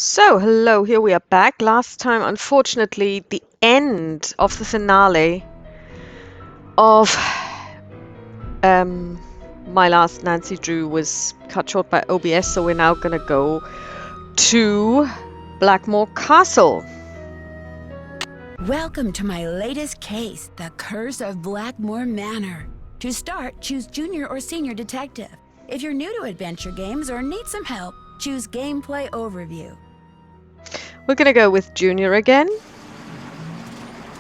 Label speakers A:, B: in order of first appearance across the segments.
A: So, hello, here we are back. Last time, unfortunately, the end of the finale of My Last Nancy Drew was cut short by OBS, so we're now gonna go to Blackmoor Castle.
B: Welcome to my latest case, The Curse of Blackmoor Manor. To start, choose Junior or Senior Detective. If you're new to adventure games or need some help, choose Gameplay Overview.
A: We're gonna go with Junior again.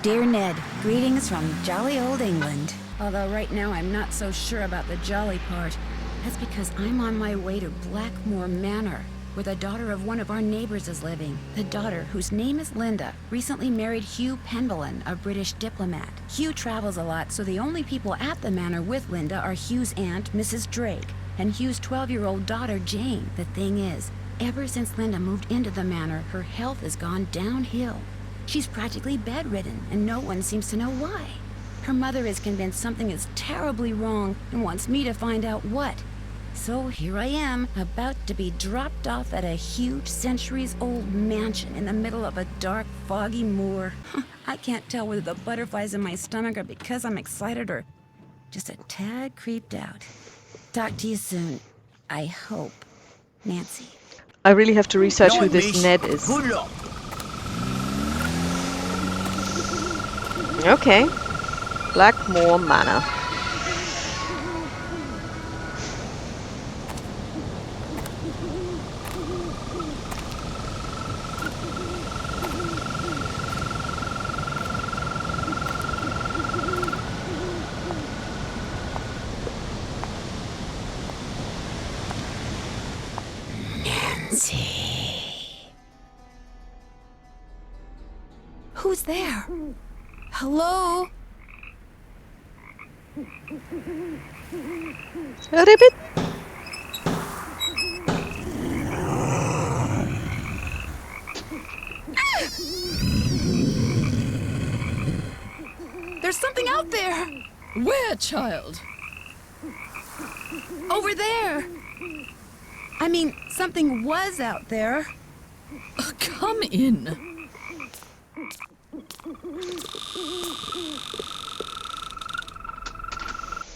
B: Dear Ned, greetings from jolly old England. Although right now I'm not so sure about the jolly part. That's because I'm on my way to Blackmoor Manor, where the daughter of one of our neighbors is living. The daughter, whose name is Linda, recently married Hugh Penbelin, a British diplomat. Hugh travels a lot, so the only people at the manor with Linda are Hugh's aunt, Mrs. Drake, and Hugh's 12-year-old daughter, Jane. The thing is, ever since Linda moved into the manor, her health has gone downhill. She's practically bedridden, and no one seems to know why. Her mother is convinced something is terribly wrong and wants me to find out what. So here I am, about to be dropped off at a huge centuries-old mansion in the middle of a dark, foggy moor. I can't tell whether the butterflies in my stomach are because I'm excited or just a tad creeped out. Talk to you soon. I hope. Nancy.
A: I really have to research who this Ned is.
C: Good luck.
A: Okay. Blackmoor Manor.
B: Who's there? Hello?
A: Ribbit.
B: There's something out there!
D: Where, child?
B: Over there! I mean, something was out there.
D: Come in.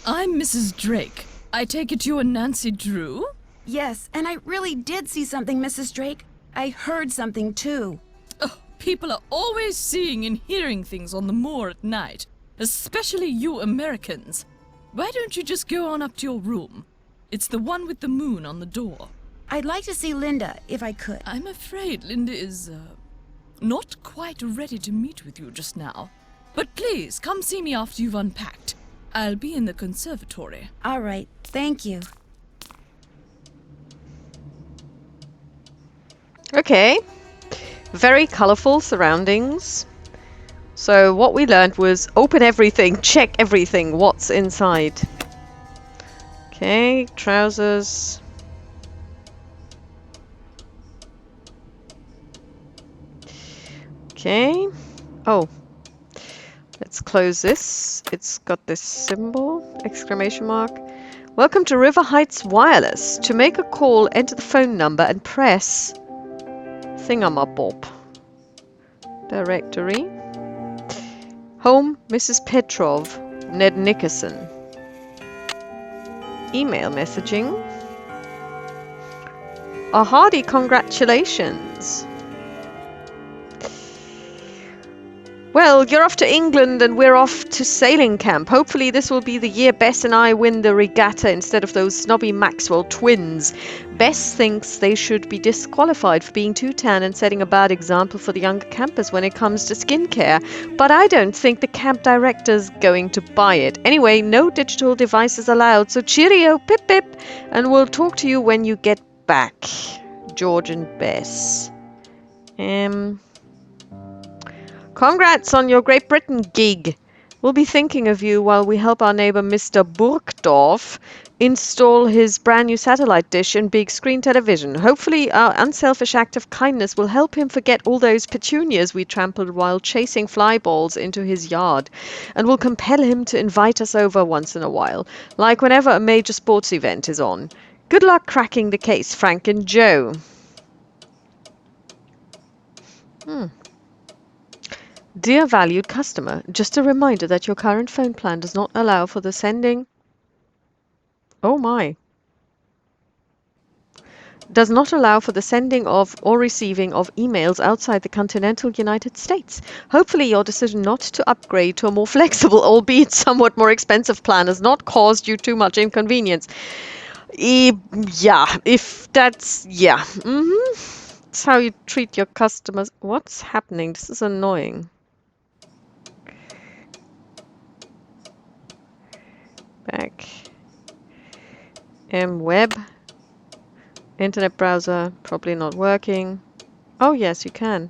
D: I'm Mrs. Drake. I take it you're Nancy Drew?
B: Yes, and I really did see something, Mrs. Drake. I heard something, too.
D: Oh, people are always seeing and hearing things on the moor at night, especially you Americans. Why don't you just go on up to your room? It's the one with the moon on the door.
B: I'd like to see Linda, if I could.
D: I'm afraid Linda is, not quite ready to meet with you just now. But please, come see me after you've unpacked. I'll be in the conservatory.
B: All right, thank you.
A: Okay. Very colorful surroundings. So what we learned was open everything, check everything, what's inside. Okay, trousers. Okay. Oh. Let's close this. It's got this symbol, exclamation mark. Welcome to River Heights Wireless. To make a call, enter the phone number and press thingamabob. Directory. Home, Mrs. Petrov, Ned Nickerson. Email messaging. A hearty congratulations. Well, you're off to England and we're off to sailing camp. Hopefully this will be the year Bess and I win the regatta instead of those snobby Maxwell twins. Bess thinks they should be disqualified for being too tan and setting a bad example for the younger campers when it comes to skincare. But I don't think the camp director's going to buy it. Anyway, no digital devices allowed, so cheerio, pip pip, and we'll talk to you when you get back. George and Bess. Congrats on your Great Britain gig. We'll be thinking of you while we help our neighbor Mr. Burgdorf install his brand new satellite dish and big screen television. Hopefully our unselfish act of kindness will help him forget all those petunias we trampled while chasing fly balls into his yard, and will compel him to invite us over once in a while, like whenever a major sports event is on. Good luck cracking the case, Frank and Joe. Hmm. Dear valued customer, just a reminder that your current phone plan does not allow for the sending. Oh my. Does not allow for the sending of or receiving of emails outside the continental United States. Hopefully your decision not to upgrade to a more flexible, albeit somewhat more expensive plan has not caused you too much inconvenience. Yeah, if that's, yeah. That's how you treat your customers. What's happening? This is annoying. Back. Web. Internet browser, probably not working. Oh yes, you can.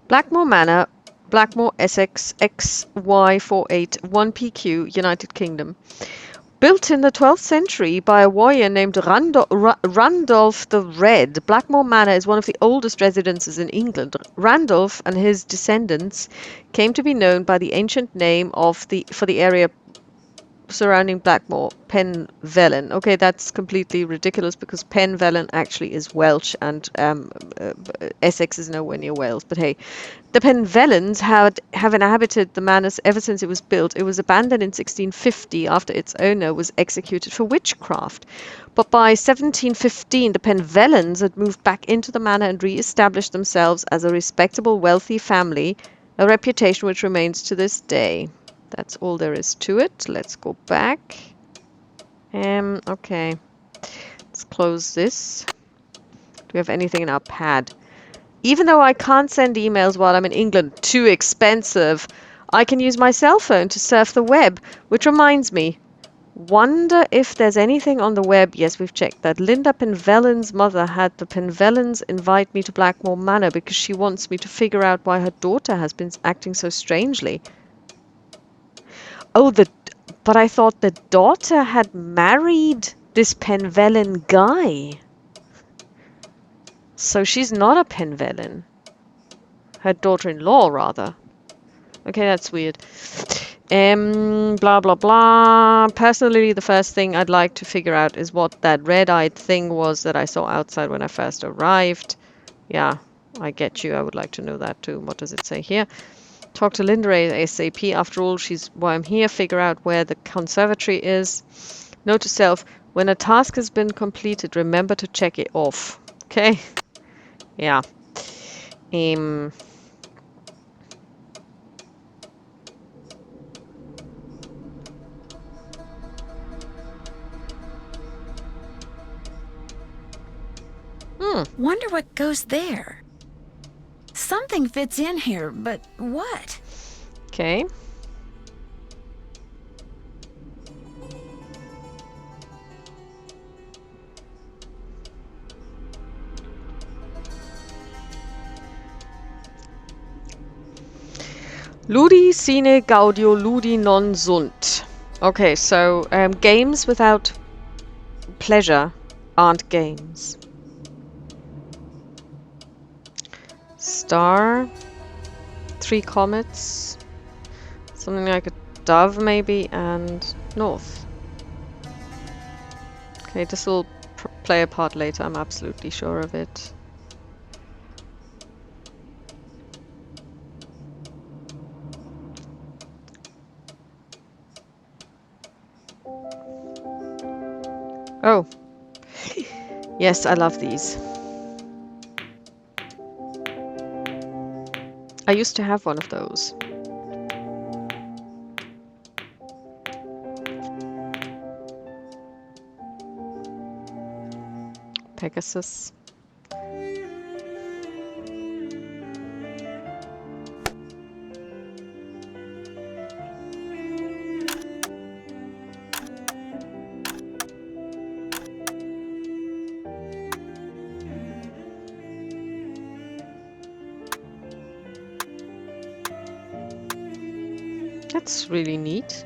A: Blackmoor Manor, Blackmoor, Essex, XY481PQ, United Kingdom. Built in the 12th century by a warrior named Randolph the Red, Blackmoor Manor is one of the oldest residences in England. Randolph and his descendants came to be known by the ancient name of for the area surrounding Blackmoor, Penvellyn. Okay, that's completely ridiculous because Penvellyn actually is Welsh and Essex is nowhere near Wales. But hey, the Penvellans have inhabited the manor ever since it was built. It was abandoned in 1650 after its owner was executed for witchcraft. But by 1715, the Penvellans had moved back into the manor and re-established themselves as a respectable, wealthy family, a reputation which remains to this day. That's all there is to it. Let's go back. Okay. Let's close this. Do we have anything in our pad? Even though I can't send emails while I'm in England, too expensive, I can use my cell phone to surf the web, which reminds me, wonder if there's anything on the web. Yes, we've checked that. Linda Penvellyn's mother had the Penvellans invite me to Blackmoor Manor because she wants me to figure out why her daughter has been acting so strangely. Oh, but I thought the daughter had married this Penvellyn guy. So she's not a Penvellyn. Her daughter-in-law, rather. Okay, that's weird. Blah, blah, blah. Personally, the first thing I'd like to figure out is what that red-eyed thing was that I saw outside when I first arrived. Yeah, I get you. I would like to know that too. What does it say here? Talk to Linda ASAP. After all, she's why I'm here. Figure out where the conservatory is. Note to self, when a task has been completed, remember to check it off. Okay? Yeah. Um...
B: Wonder what goes there. Something fits in here, but what?
A: Okay. Ludi sine gaudio ludi non sunt. Okay, so games without pleasure aren't games. Star, 3 comets, something like a dove maybe, and north. Okay, this will play a part later, I'm absolutely sure of it. Oh, yes, I love these. I used to have one of those. Pegasus. That's really neat.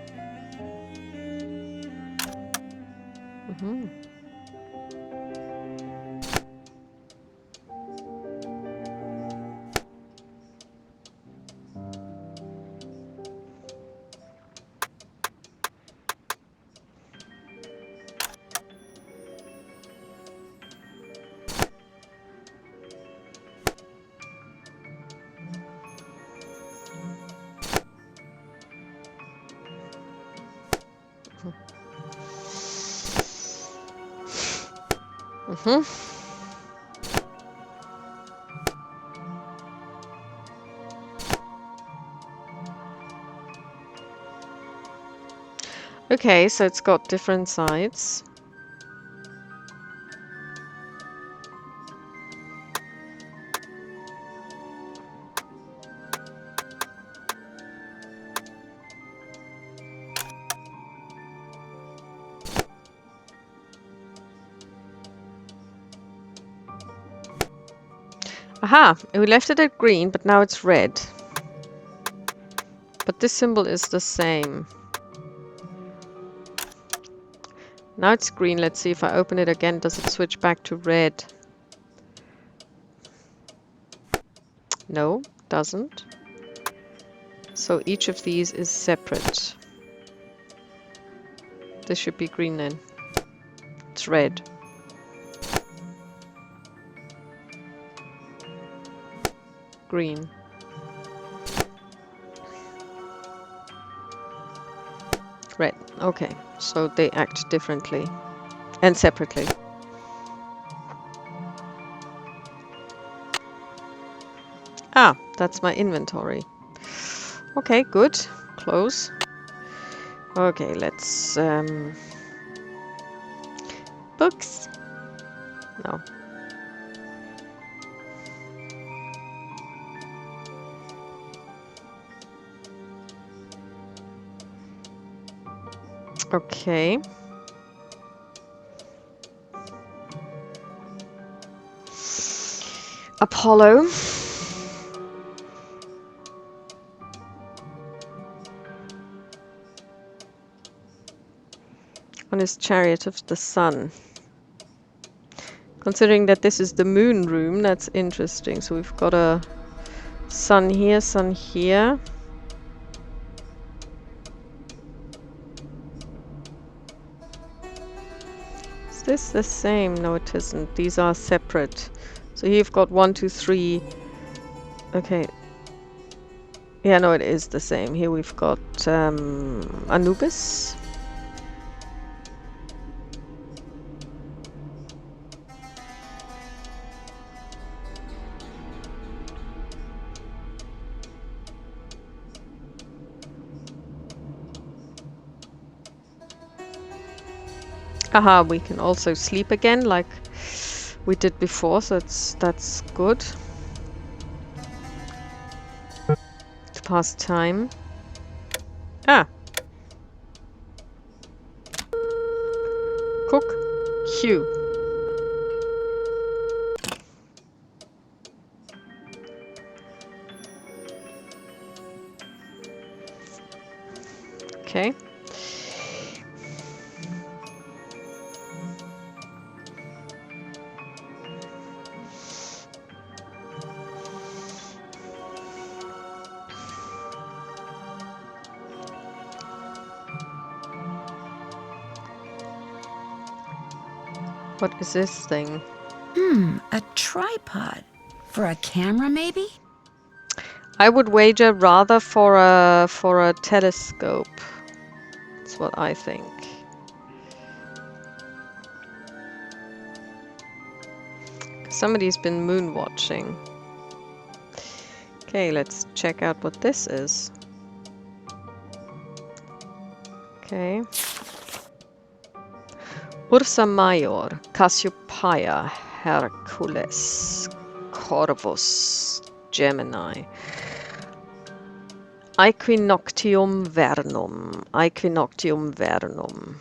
A: Mm-hmm. Okay, so it's got different sides. Aha! We left it at green, but now it's red. But this symbol is the same. Now it's green. Let's see if I open it again. Does it switch back to red? No, doesn't. So each of these is separate. This should be green then. It's red. Green. Red. Okay, so they act differently and separately. Ah, that's my inventory. Okay, good. Close. Okay, let's books. No. Okay. Apollo. On his chariot of the sun. Considering that this is the moon room, that's interesting. So we've got a sun here, sun here. Is this the same? No, it isn't. These are separate. So here you've got 1, 2, 3. Okay. Yeah, no, it is the same. Here we've got Anubis. Haha, we can also sleep again like we did before, so that's good. To pass time. Ah. Cook. Hugh. Okay. What is this thing?
B: A tripod. For a camera, maybe?
A: I would wager rather for a telescope. That's what I think. Somebody's been moon watching. Okay, let's check out what this is. Okay. Ursa Major, Cassiopeia, Hercules, Corvus, Gemini. Equinoctium vernum. Equinoctium vernum.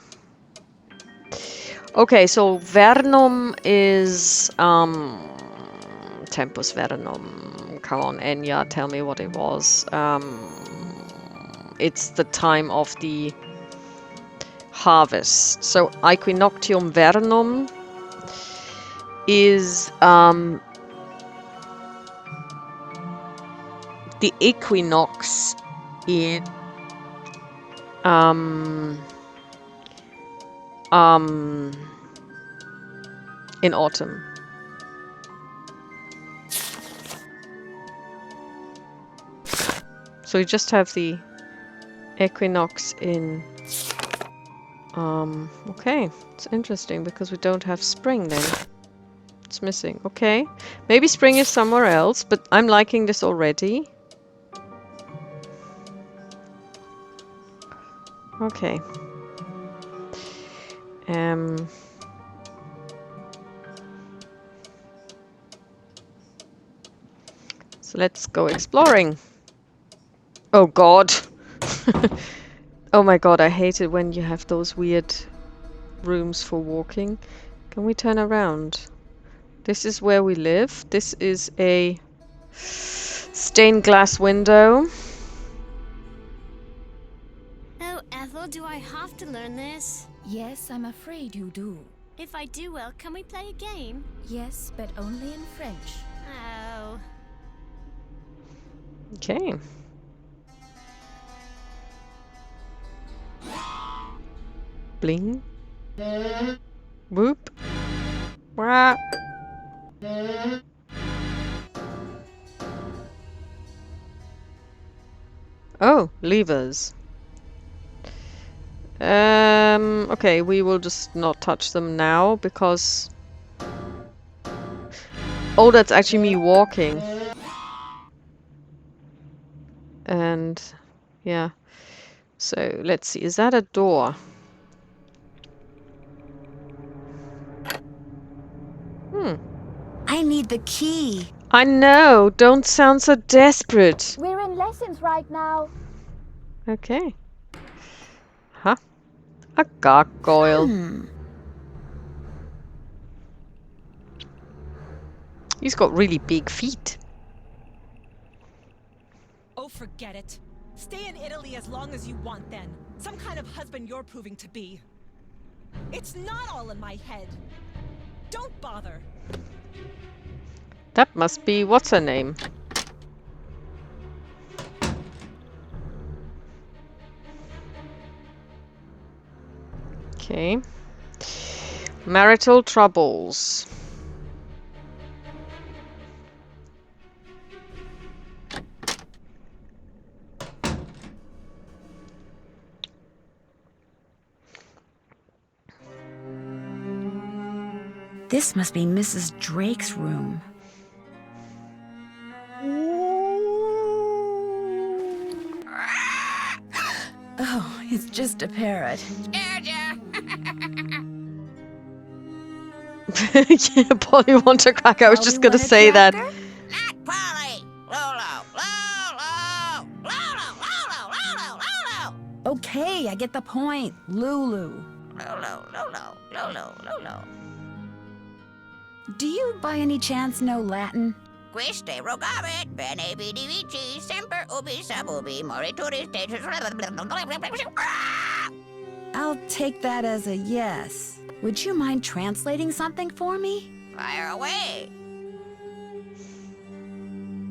A: Okay, so vernum is tempus vernum. Come on, Enya, tell me what it was. It's the time of the harvest. So equinoctium vernum is the equinox in autumn. So we just have the equinox in okay, it's interesting because we don't have spring then. It's missing. Okay. Maybe spring is somewhere else, but I'm liking this already. Okay. So let's go exploring. Oh god. Oh my god, I hate it when you have those weird rooms for walking. Can we turn around? This is where we live. This is a stained glass window.
C: Oh, Ethel, do I have to learn this?
B: Yes, I'm afraid you do.
C: If I do well, can we play a game?
B: Yes, but only in French.
C: Oh.
A: Okay. Bling. Whoop. Wah. Oh, levers. Okay, we will just not touch them now because... Oh, that's actually me walking. And yeah. So let's see, is that a door?
B: I need the key.
A: I know, don't sound so desperate.
B: We're in lessons right now.
A: Okay. Huh? A gargoyle. He's got really big feet.
E: Oh, forget it. Stay in Italy as long as you want then. Some kind of husband you're proving to be. It's not all in my head. Don't bother.
A: That must be what's her name? Okay. Marital troubles.
B: This must be Mrs. Drake's room. Oh, it's just a parrot.
A: Yeah, Polly want a cracker. I was just gonna say that.
F: Not Polly! Lolo! Lolo! Lolo! Lolo! Lolo! Lolo!
B: Okay, I get the point. Lulu.
F: Lolo! Lolo! Lolo! Lolo!
B: Do you by any chance know Latin?
F: Quiste rogabit, bene vidi vici, semper ubi sub ubi, morituris detus...
B: I'll take that as a yes. Would you mind translating something for me?
F: Fire away!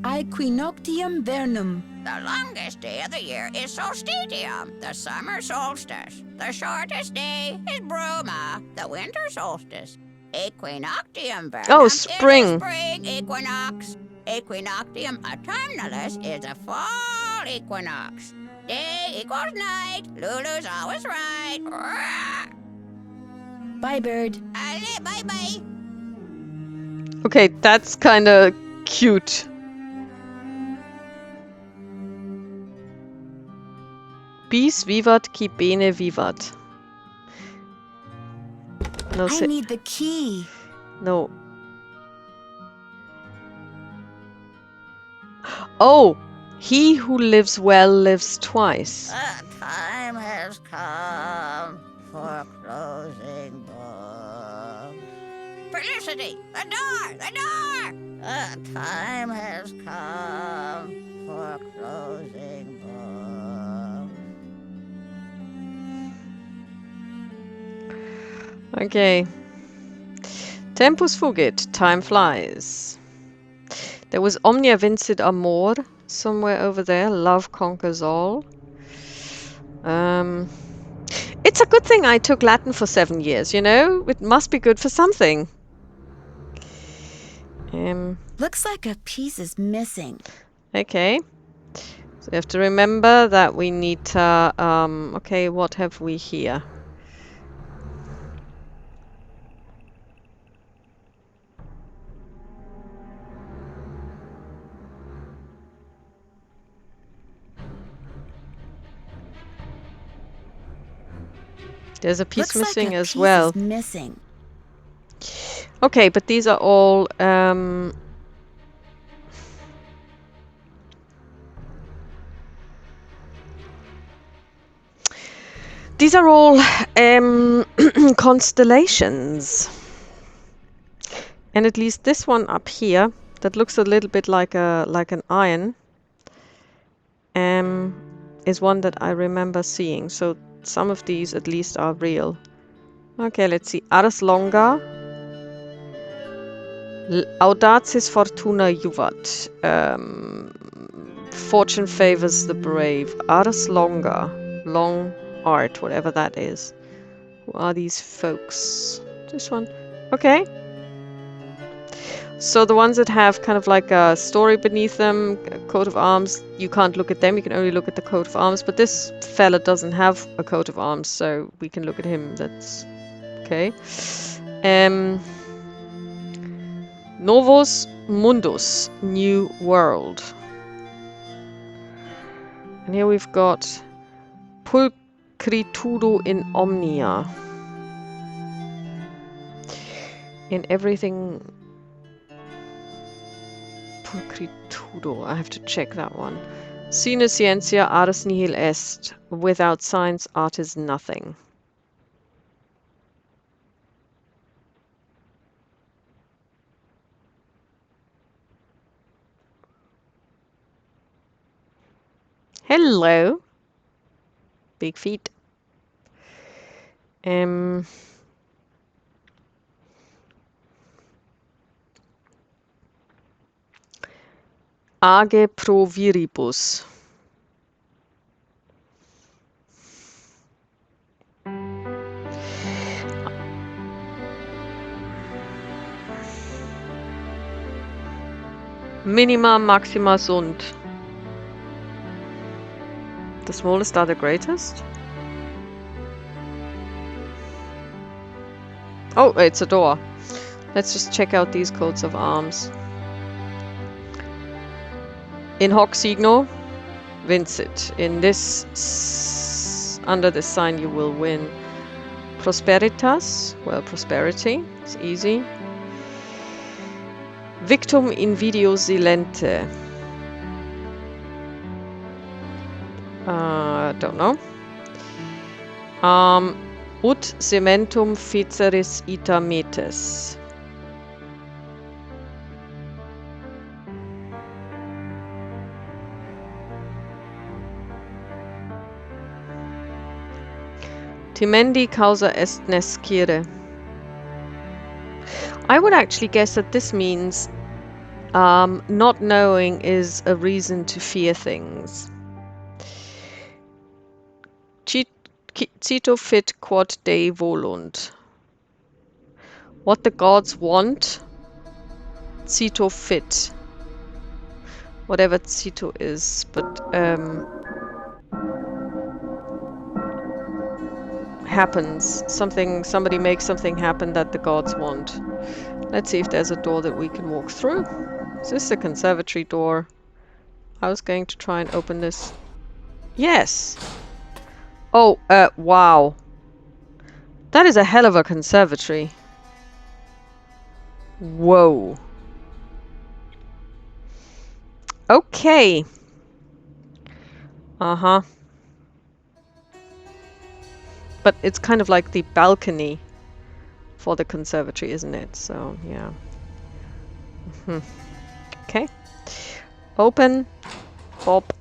B: Aequinoctium vernum.
F: The longest day of the year is solstitium, the summer solstice. The shortest day is bruma, the winter solstice. Equinoctium vernum
A: Oh,
F: is
A: spring.
F: a spring equinox. Equinoctium autumnalis is a fall equinox. Day equals night. Lulu's always right.
B: Bye, bird.
F: Bye-bye.
A: Okay, that's kind of cute. Bis vivat qui bene vivat. No,
B: I need the key.
A: no. Oh, he who lives well lives twice.
F: The time has come for closing books. Felicity, the door, the door! The time has come for closing books.
A: Okay. Tempus fugit, time flies. There was omnia vincit amor somewhere over there. Love conquers all. It's a good thing I took Latin for 7 years, you know? It must be good for something.
B: Looks like a piece is missing.
A: Okay. So you have to remember that we need to... okay, what have we here? There's a piece
B: Looks
A: missing
B: like a
A: as
B: piece
A: well.
B: is missing.
A: Okay, but these are all these are all constellations. And at least this one up here that looks a little bit like an iron is one that I remember seeing. So some of these at least are real. Okay, let's see. Ars longa. Audaces fortuna juvat. Fortune favors the brave. Ars longa. Long art, whatever that is. Who are these folks? This one. Okay. So the ones that have kind of like a story beneath them, a coat of arms, you can't look at them, you can only look at the coat of arms. But this fella doesn't have a coat of arms, so we can look at him. That's okay. Novus Mundus, New World. And here we've got Pulchritudo in Omnia. In everything... Pulchritudo, I have to check that one. Sine scientia ars nihil est. Without science, art is nothing. Hello. Big feet. Age pro viribus. Minima maxima sunt. The smallest are the greatest? Oh, it's a door. Let's just check out these coats of arms. In hoc signo vincit. In this, under this sign you will win. Prosperitas, well, prosperity, it's easy. Victum invidio silente. Don't know. Ut cementum feceris ita metes. Timendi causa est nescire. I would actually guess that this means not knowing is a reason to fear things. Cito fit quod Dei volunt. What the gods want, cito fit. Whatever cito is, but happens. Somebody makes something happen that the gods want. Let's see if there's a door that we can walk through. Is this a conservatory door? I was going to try and open this. Yes! Oh, wow. That is a hell of a conservatory. Whoa. Okay. Uh-huh. But it's kind of like the balcony for the conservatory, isn't it? So, yeah. Okay. Open. Pop.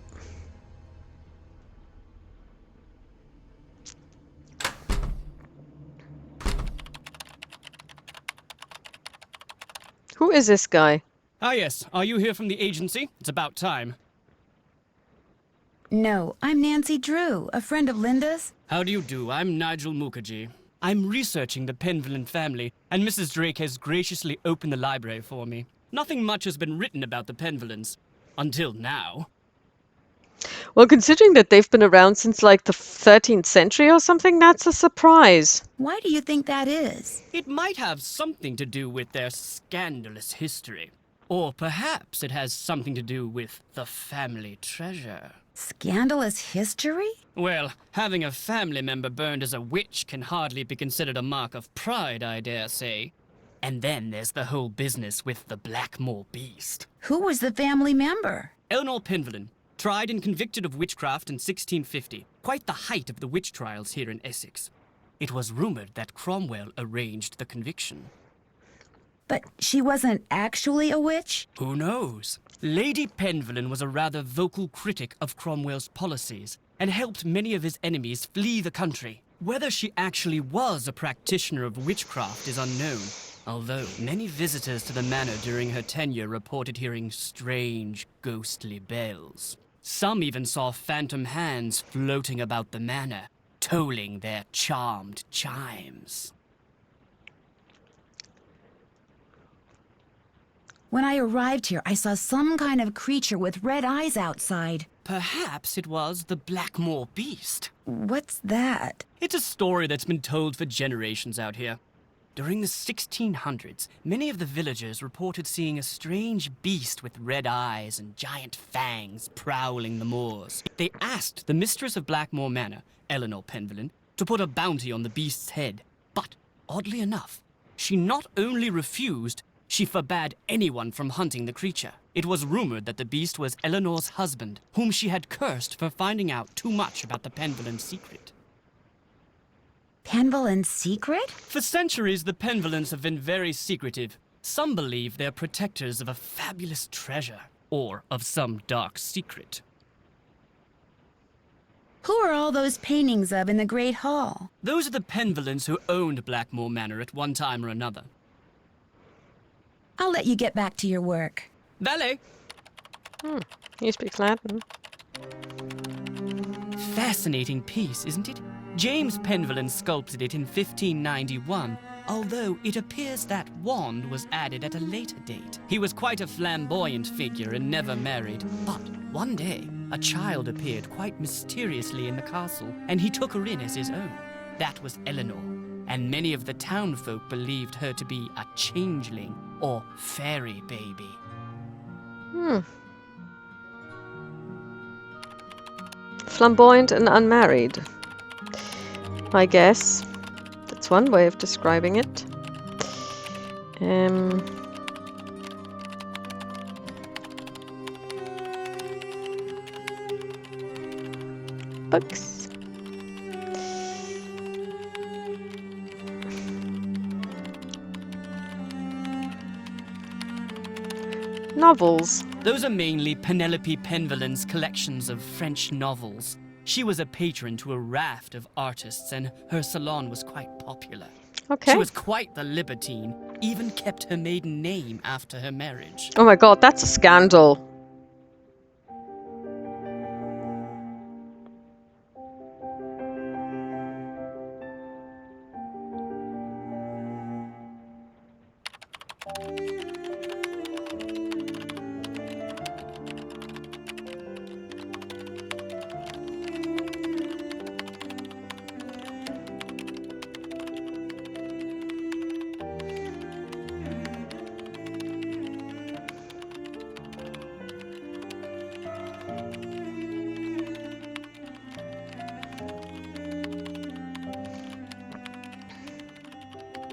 A: Who is this guy?
G: Ah, yes. Are you here from the agency? It's about time.
B: No, I'm Nancy Drew, a friend of Linda's.
G: How do you do? I'm Nigel Mukherjee. I'm researching the Penvillen family, and Mrs. Drake has graciously opened the library for me. Nothing much has been written about the Penvillens. Until now.
A: Well, considering that they've been around since like the 13th century or something, that's a surprise.
B: Why do you think that is?
G: It might have something to do with their scandalous history. Or perhaps it has something to do with the family treasure.
B: Scandalous history?
G: Well, having a family member burned as a witch can hardly be considered a mark of pride, I dare say. And then there's the whole business with the Blackmoor beast.
B: Who was the family member?
G: Eleanor Penvellyn, tried and convicted of witchcraft in 1650, quite the height of the witch trials here in Essex. It was rumored that Cromwell arranged the conviction.
B: But she wasn't actually a witch?
G: Who knows? Lady Penvellyn was a rather vocal critic of Cromwell's policies and helped many of his enemies flee the country. Whether she actually was a practitioner of witchcraft is unknown, although many visitors to the manor during her tenure reported hearing strange, ghostly bells. Some even saw phantom hands floating about the manor, tolling their charmed chimes.
B: When I arrived here, I saw some kind of creature with red eyes outside.
G: Perhaps it was the Blackmoor beast.
B: What's that?
G: It's a story that's been told for generations out here. During the 1600s, many of the villagers reported seeing a strange beast with red eyes and giant fangs prowling the moors. They asked the mistress of Blackmoor Manor, Eleanor Penvellyn, to put a bounty on the beast's head. But, oddly enough, she not only refused, she forbade anyone from hunting the creature. It was rumored that the beast was Eleanor's husband, whom she had cursed for finding out too much about the Penvellyn secret.
B: Penvellyn's secret?
G: For centuries, the Penvellyns have been very secretive. Some believe they're protectors of a fabulous treasure, or of some dark secret.
B: Who are all those paintings of in the Great Hall?
G: Those are the Penvellyns who owned Blackmoor Manor at one time or another.
B: I'll let you get back to your work.
G: Valet!
A: He speaks Latin.
G: Fascinating piece, isn't it? James Penvellyn sculpted it in 1591, although it appears that wand was added at a later date. He was quite a flamboyant figure and never married. But one day, a child appeared quite mysteriously in the castle, and he took her in as his own. That was Eleanor, and many of the townfolk believed her to be a changeling or fairy baby.
A: Flamboyant and unmarried, I guess. That's one way of describing it. Books. Novels.
G: Those are mainly Penelope Penvellyn's collections of French novels. She was a patron to a raft of artists, and her salon was quite popular.
A: Okay.
G: She was quite the libertine, even kept her maiden name after her marriage.
A: Oh my god, that's a scandal.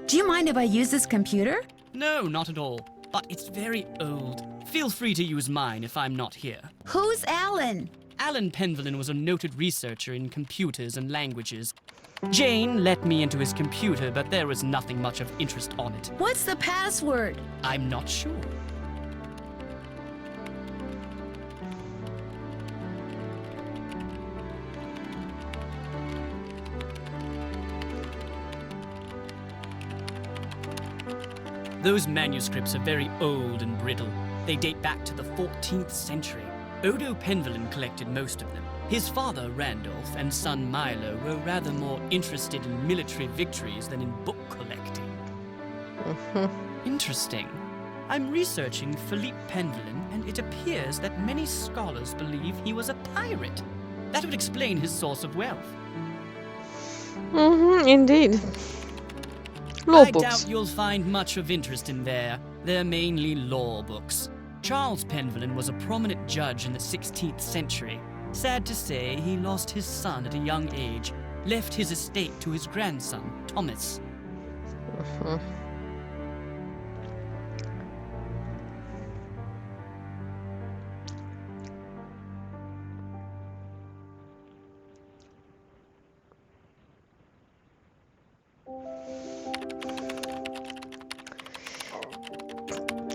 B: Do you mind if I use this computer?
G: No, not at all. But it's very old. Feel free to use mine if I'm not here.
B: Who's Alan?
G: Alan Penvellyn was a noted researcher in computers and languages. Jane let me into his computer, but there was nothing much of interest on it.
B: What's the password?
G: I'm not sure. Those manuscripts are very old and brittle. They date back to the 14th century. Oder Penvellyn collected most of them. His father, Randolph, and son Milo were rather more interested in military victories than in book collecting. Interesting. I'm researching Philippe Penvellyn, and it appears that many scholars believe he was a pirate. That would explain his source of wealth.
A: Indeed. Law
G: I
A: books.
G: doubt you'll find much of interest in there. They're mainly law books. Charles Penvellyn was a prominent judge in the 16th century. Sad to say, he lost his son at a young age, left his estate to his grandson, Thomas.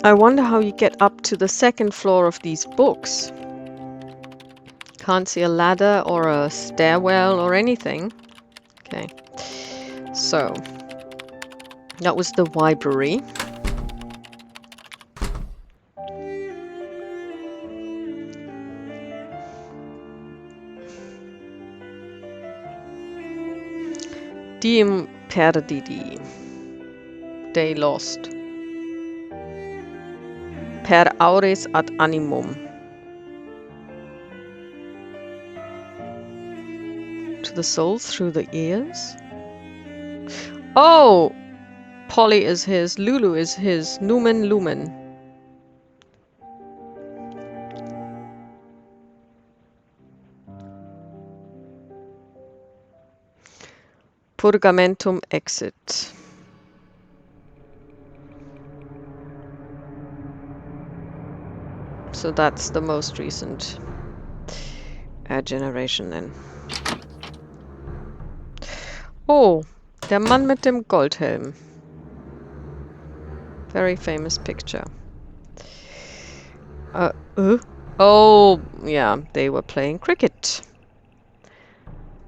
A: I wonder how you get up to the second floor of these books. Can't see a ladder or a stairwell or anything. Okay. So, that was the library. Diem perdidi. They lost. Per aures ad animum. To the soul through the ears. Oh! Polly is his. Lulu is his. Numen lumen. Purgamentum exit. So that's the most recent generation then. Oh, der Mann mit dem Goldhelm. Very famous picture. Oh, yeah, they were playing cricket.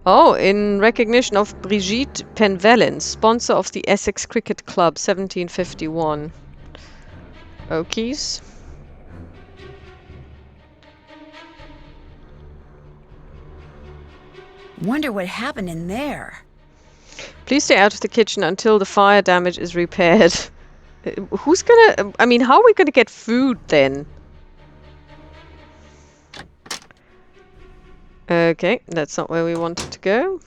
A: Oh, in recognition of Brigitte Penvellin, sponsor of the Essex Cricket Club, 1751. Okies.
B: Wonder what happened in there.
A: Please stay out of the kitchen until the fire damage is repaired. Who's gonna... I mean, how are we gonna get food then? Okay, that's not where we wanted to go.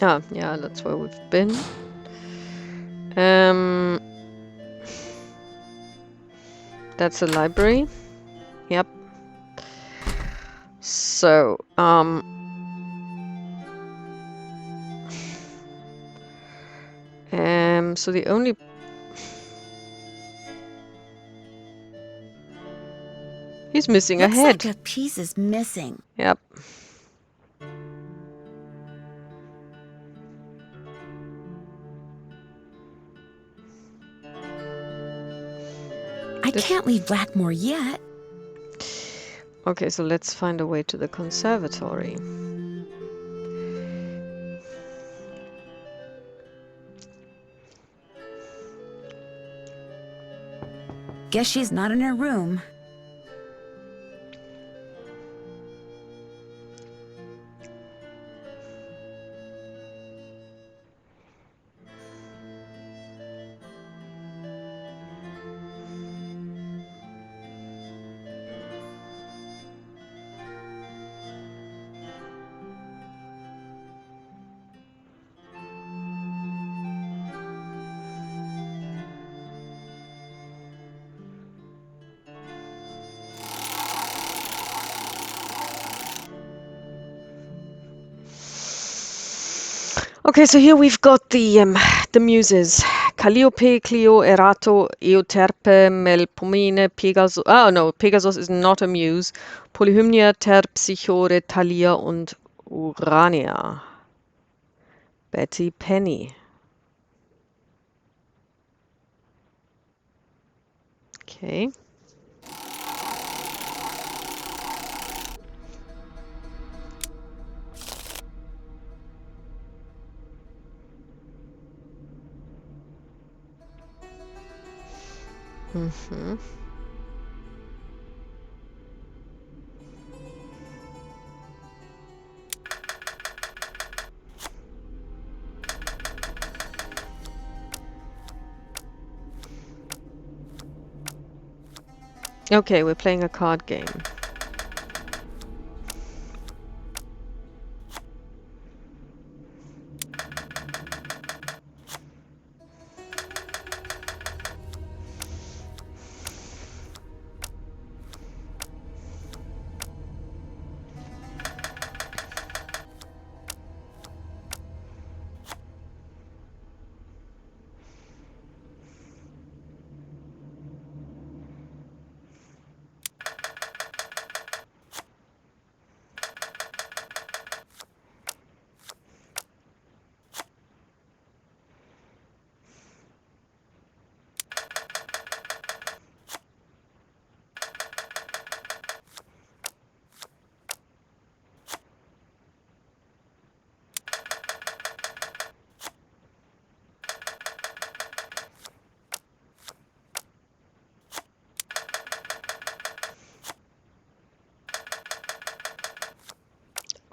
A: Ah, yeah, that's where we've been. That's a library. Yep. So, so the only... He's missing a head.
B: Looks like a piece is missing.
A: Yep.
B: I can't leave Blackmoor yet.
A: Okay, so let's find a way to the conservatory.
B: Guess she's not in her room.
A: Okay, so here we've got the muses. Calliope, Clio, Erato, Euterpe, Melpomene, Pegasus. Oh no, Pegasus is not a muse. Polyhymnia, Terpsichore, Thalia und Urania. Betty Penny. Okay. Mm-hmm. Okay, we're playing a card game.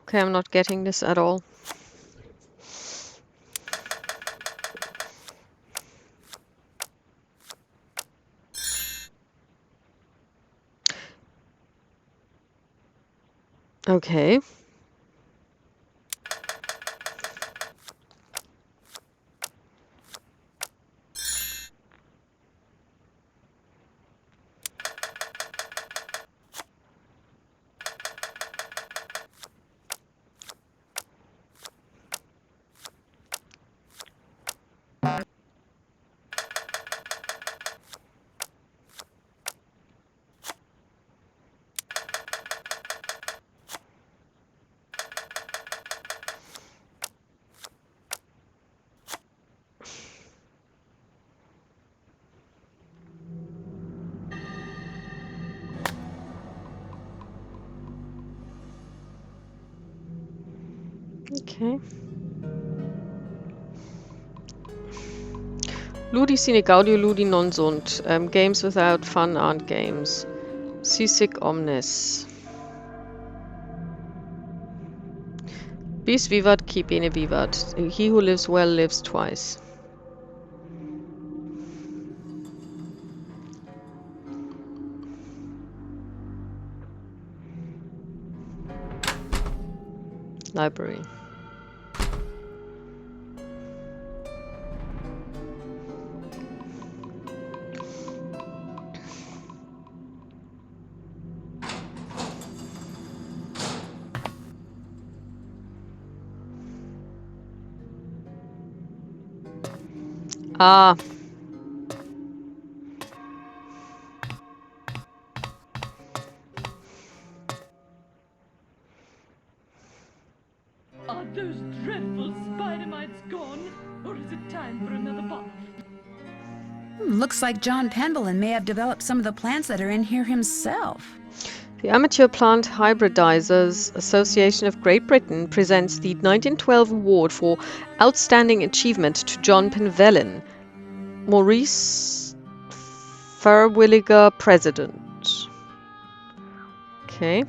A: Okay, I'm not getting this at all. Okay. Okay. Ludi sine gaudio ludi non sunt. Games without fun aren't games. Sisic omnes. Bis vivat, qui bene vivat. He who lives well lives twice. Library. Ah.
D: Are those dreadful spider mites gone? Or is it time for another bath?
B: Looks like John Pendleton may have developed some of the plants that are in here himself.
A: The Amateur Plant Hybridizers Association of Great Britain presents the 1912 award for Outstanding Achievement to John Penvellin. Maurice Fairwilliger, President. Okay.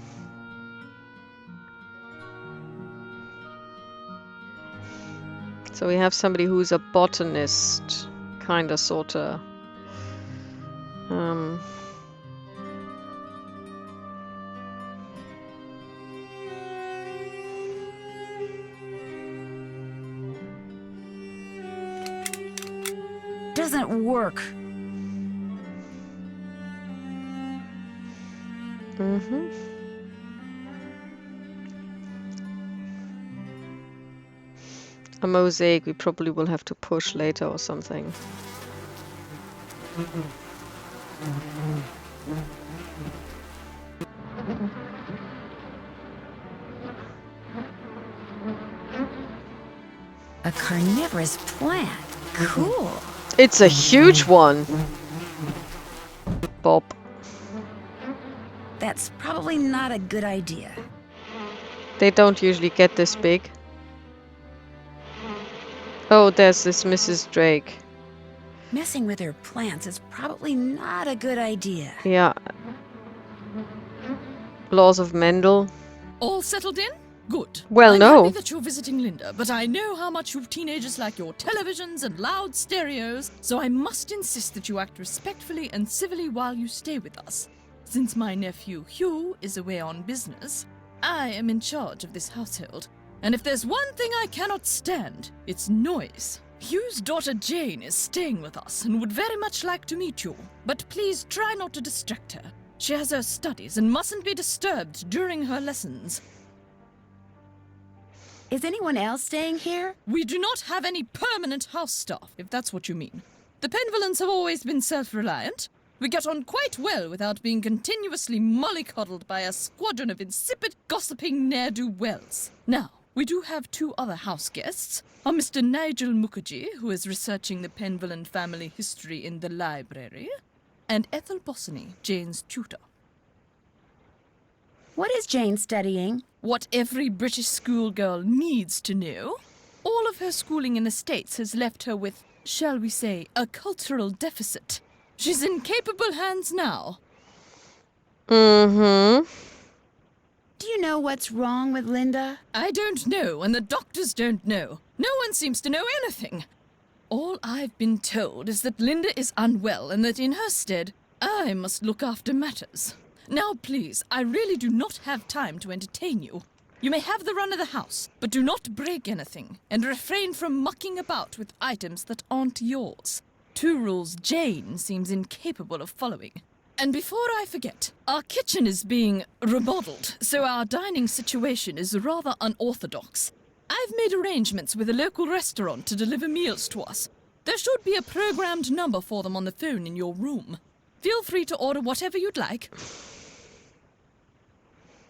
A: So we have somebody who's a botanist, kinda, sorta.
B: Doesn't work.
A: Mm-hmm. A mosaic we probably will have to push later or something.
B: A carnivorous plant. Cool.
A: It's a huge one. Bob.
B: That's probably not a good idea.
A: They don't usually get this big. Oh, there's this Mrs. Drake.
B: Messing with her plants is probably not a good idea.
A: Yeah. Laws of Mendel.
D: All settled in? Good.
A: Well,
D: I'm
A: no.
D: happy that you're visiting Linda, but I know how much you teenagers like your televisions and loud stereos, so I must insist that you act respectfully and civilly while you stay with us. Since my nephew Hugh is away on business, I am in charge of this household, and if there's one thing I cannot stand, it's noise. Hugh's daughter Jane is staying with us and would very much like to meet you, but please try not to distract her. She has her studies and mustn't be disturbed during her lessons.
B: Is anyone else staying here?
D: We do not have any permanent house staff, if that's what you mean. The Penvillans have always been self-reliant. We get on quite well without being continuously mollycoddled by a squadron of insipid, gossiping ne'er-do-wells. Now, we do have 2 other house guests. Are Mr. Nigel Mukherjee, who is researching the Penvillan family history in the library, and Ethel Bossany, Jane's tutor.
B: What is Jane studying?
D: What every British schoolgirl needs to know. All of her schooling in the States has left her with, shall we say, a cultural deficit. She's in capable hands now.
A: Mm-hmm.
B: Do you know what's wrong with Linda?
D: I don't know, and the doctors don't know. No one seems to know anything. All I've been told is that Linda is unwell and that in her stead, I must look after matters. Now, please, I really do not have time to entertain you. You may have the run of the house, but do not break anything, and refrain from mucking about with items that aren't yours. 2 rules Jane seems incapable of following. And before I forget, our kitchen is being remodeled, so our dining situation is rather unorthodox. I've made arrangements with a local restaurant to deliver meals to us. There should be a programmed number for them on the phone in your room. Feel free to order whatever you'd like.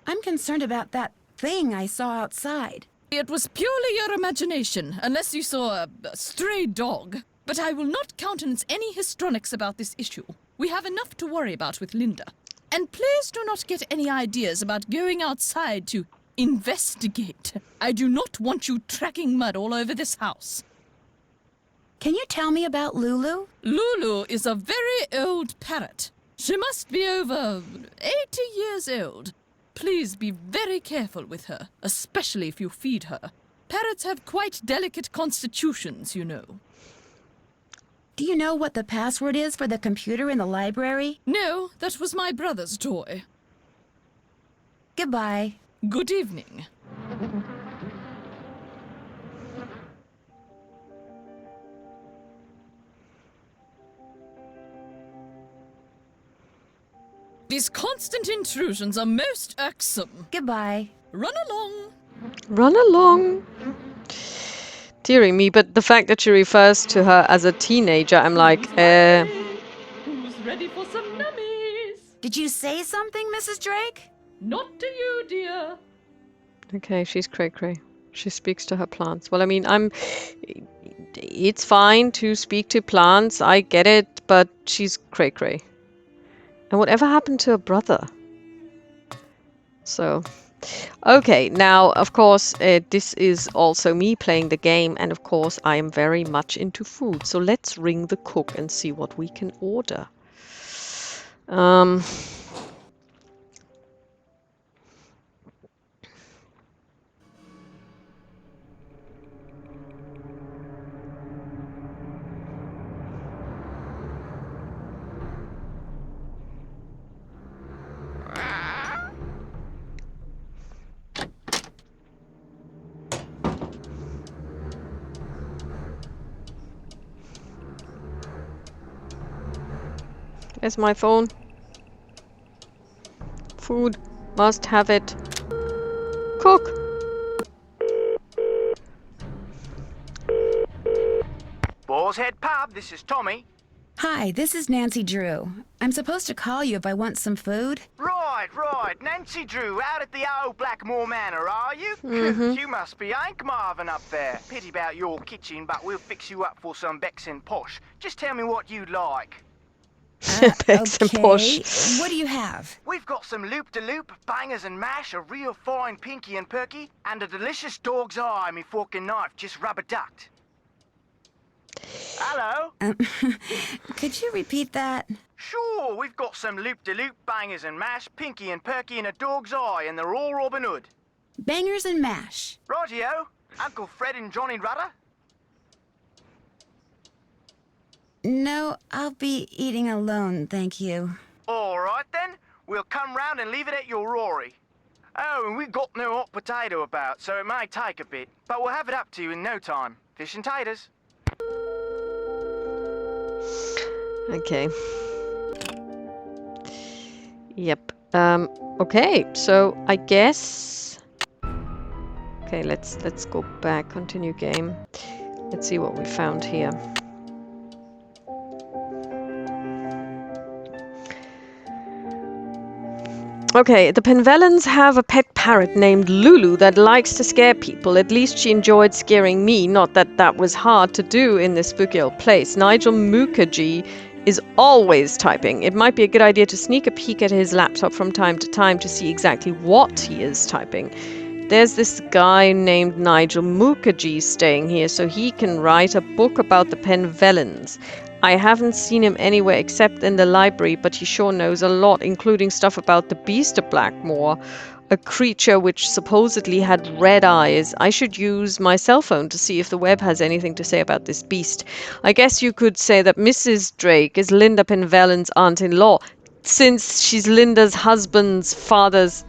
B: I'm concerned about that thing I saw outside.
D: It was purely your imagination, unless you saw a stray dog. But I will not countenance any histrionics about this issue. We have enough to worry about with Linda. And please do not get any ideas about going outside to investigate. I do not want you tracking mud all over this house.
B: Can you tell me about Lulu?
D: Lulu is a very old parrot. She must be over 80 years old. Please be very careful with her, especially if you feed her. Parrots have quite delicate constitutions, you know.
B: Do you know what the password is for the computer in the library?
D: No, that was my brother's toy.
B: Goodbye.
D: Good evening. These constant intrusions are most irksome.
B: Goodbye.
D: Run along.
A: Run along. Dearie me, but the fact that she refers to her as a teenager, I'm like,
D: Who's ready for some nummies?
B: Did you say something, Mrs. Drake?
D: Not to you, dear.
A: Okay, she's cray-cray. She speaks to her plants. Well, I mean, it's fine to speak to plants, I get it, but she's cray-cray. And whatever happened to her brother? So, okay, now, of course, this is also me playing the game, and of course, I am very much into food. So let's ring the cook and see what we can order. There's my phone. Food. Must have it. Cook.
H: Boar's Head Pub, this is Tommy.
B: Hi, this is Nancy Drew. I'm supposed to call you if I want some food.
H: Right. Nancy Drew, out at the old Blackmoor Manor, are you? You must be Hank Marvin up there. Pity about your kitchen, but we'll fix you up for some Bexin posh. Just tell me what you'd like.
A: Bex and posh.
B: What do you have?
H: We've got some loop-de-loop, bangers and mash, a real fine pinky and perky, and a delicious dog's eye, me fork and knife, just rubber-ducked. Hello?
B: Could you repeat that?
H: Sure, we've got some loop-de-loop bangers and mash, pinky and perky in a dog's eye, and they're all Robin Hood.
B: Bangers and mash.
H: Rightio. Uncle Fred and Johnny Rudder?
B: No, I'll be eating alone, thank you.
H: All right then. We'll come round and leave it at your Rory. Oh, and we've got no hot potato about, so it may take a bit, but we'll have it up to you in no time. Fish and taters.
A: Okay. Yep. Okay, so I guess... Okay, let's go back, continue game. Let's see what we found here. Okay, the Penvellans have a pet parrot named Lulu that likes to scare people. At least she enjoyed scaring me, not that that was hard to do in this spooky old place. Nigel Mukherjee is always typing. It might be a good idea to sneak a peek at his laptop from time to time to see exactly what he is typing. There's this guy named Nigel Mukherjee staying here, so he can write a book about the Penvellans. I haven't seen him anywhere except in the library, but he sure knows a lot, including stuff about the beast of Blackmoor, a creature which supposedly had red eyes. I should use my cell phone to see if the web has anything to say about this beast. I guess you could say that Mrs. Drake is Linda Penvellan's aunt-in-law, since she's Linda's husband's father's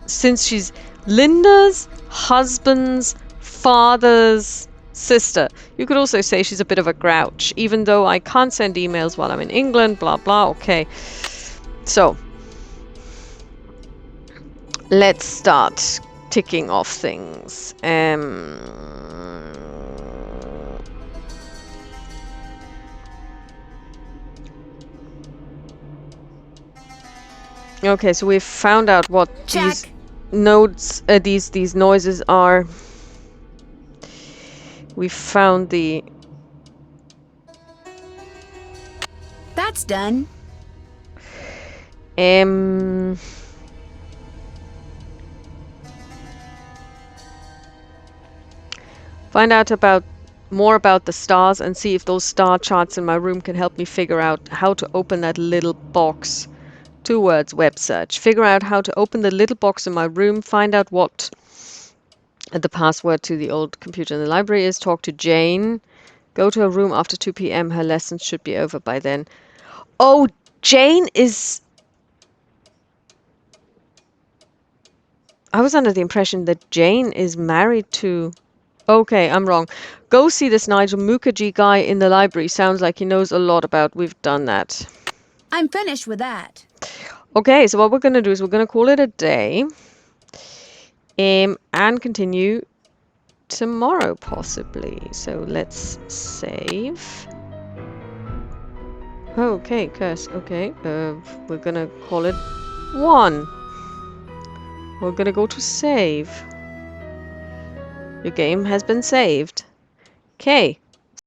A: sister. You could also say she's a bit of a grouch, even though I can't send emails while I'm in England, blah blah. Okay, so let's start ticking off things. Okay, so we've found out what these nodes, these noises are. We found the...
B: That's done.
A: Find out more about the stars and see if those star charts in my room can help me figure out how to open that little box. 2 words, web search. Figure out how to open the little box in my room. Find out what the password to the old computer in the library is. Talk to Jane. Go to her room after 2 p.m. Her lessons should be over by then. Oh, Jane is... I was under the impression that Jane is married to... Okay, I'm wrong. Go see this Nigel Mukherjee guy in the library. Sounds like he knows a lot about... We've done that.
B: I'm finished with that.
A: Okay, so what we're going to do is we're going to call it a day. And continue tomorrow, possibly. So let's save. Okay, curse. Okay, we're gonna call it 1. We're gonna go to save. Your game has been saved. Okay,